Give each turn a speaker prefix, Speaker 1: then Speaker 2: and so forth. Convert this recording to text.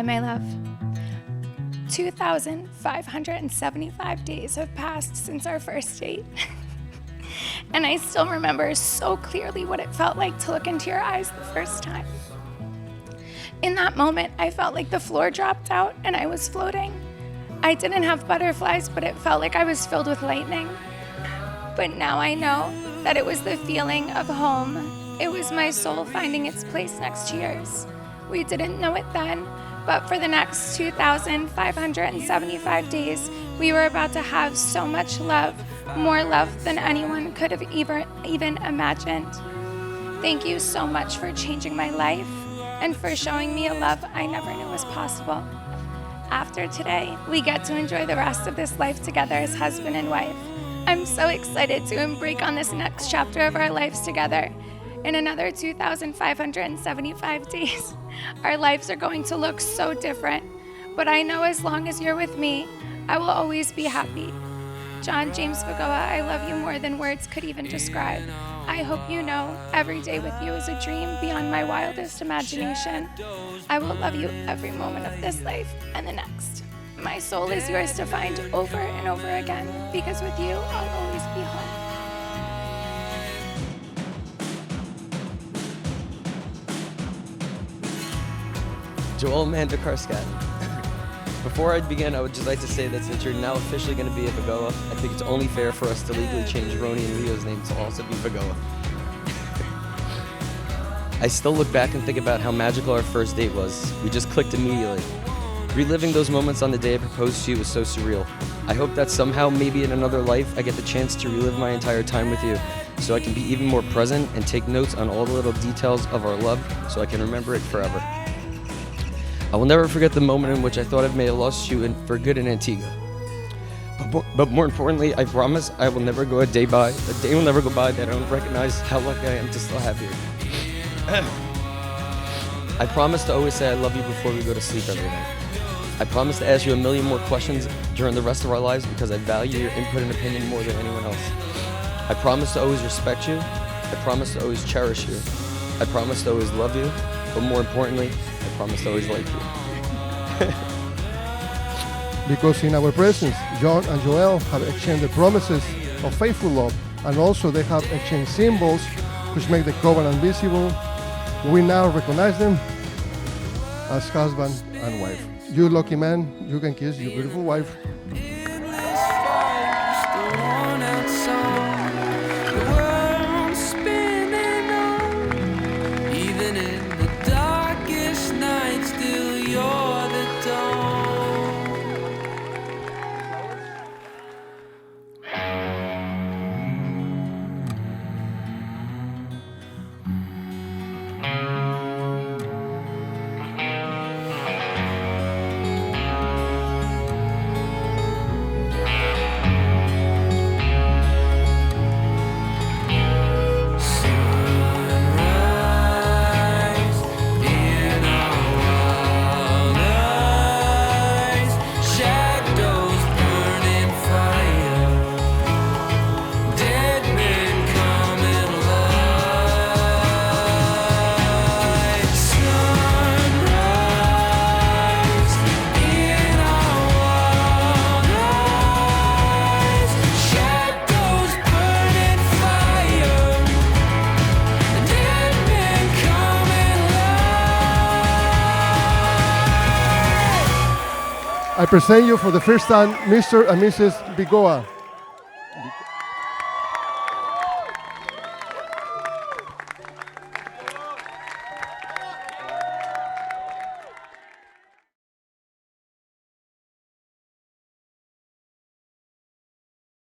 Speaker 1: my love. 2,575 days have passed since our first date. And I still remember so clearly what it felt like to look into your eyes the first time. In that moment, I felt like the floor dropped out and I was floating. I didn't have butterflies, but it felt like I was filled with lightning. But now I know that it was the feeling of home. It was my soul finding its place next to yours. We didn't know it then, but for the next 2,575 days, we were about to have so much love, more love than anyone could have even imagined. Thank you so much for changing my life and for showing me a love I never knew was possible. After today, we get to enjoy the rest of this life together as husband and wife. I'm so excited to embark on this next chapter of our lives together. In another 2,575 days, our lives are going to look so different, but I know as long as you're with me, I will always be happy. John James Vigoa, I love you more than words could even describe. I hope you know every day with you is a dream beyond my wildest imagination. I will love you every moment of this life and the next. My soul is yours to find over and over again, because with you, I'll always be home.
Speaker 2: Joelle Karskat. Before I begin, I would just like to say that since you're now officially going to be a Vigoa, I think it's only fair for us to legally change Roni and Leo's name to also be Vigoa. I still look back and think about how magical our first date was. We just clicked immediately. Reliving those moments on the day I proposed to you was so surreal. I hope that somehow, maybe in another life, I get the chance to relive my entire time with you, so I can be even more present and take notes on all the little details of our love so I can remember it forever. I will never forget the moment in which I thought I may have lost you for good in Antigua. But more importantly, I promise I will never go a day will never go by that I don't recognize how lucky I am to still have you. I promise to always say I love you before we go to sleep every night. I promise to ask you a million more questions during the rest of our lives because I value your input and opinion more than anyone else. I promise to always respect you. I promise to always cherish you. I promise to always love you. But more importantly, I promise to always like you.
Speaker 3: Because in our presence, John and Joelle have exchanged the promises of faithful love, and also they have exchanged symbols which make the covenant visible. We now recognize them as husband and wife. You lucky man, you can kiss your beautiful wife. I present you for the first time Mr. and Mrs. Vigoa.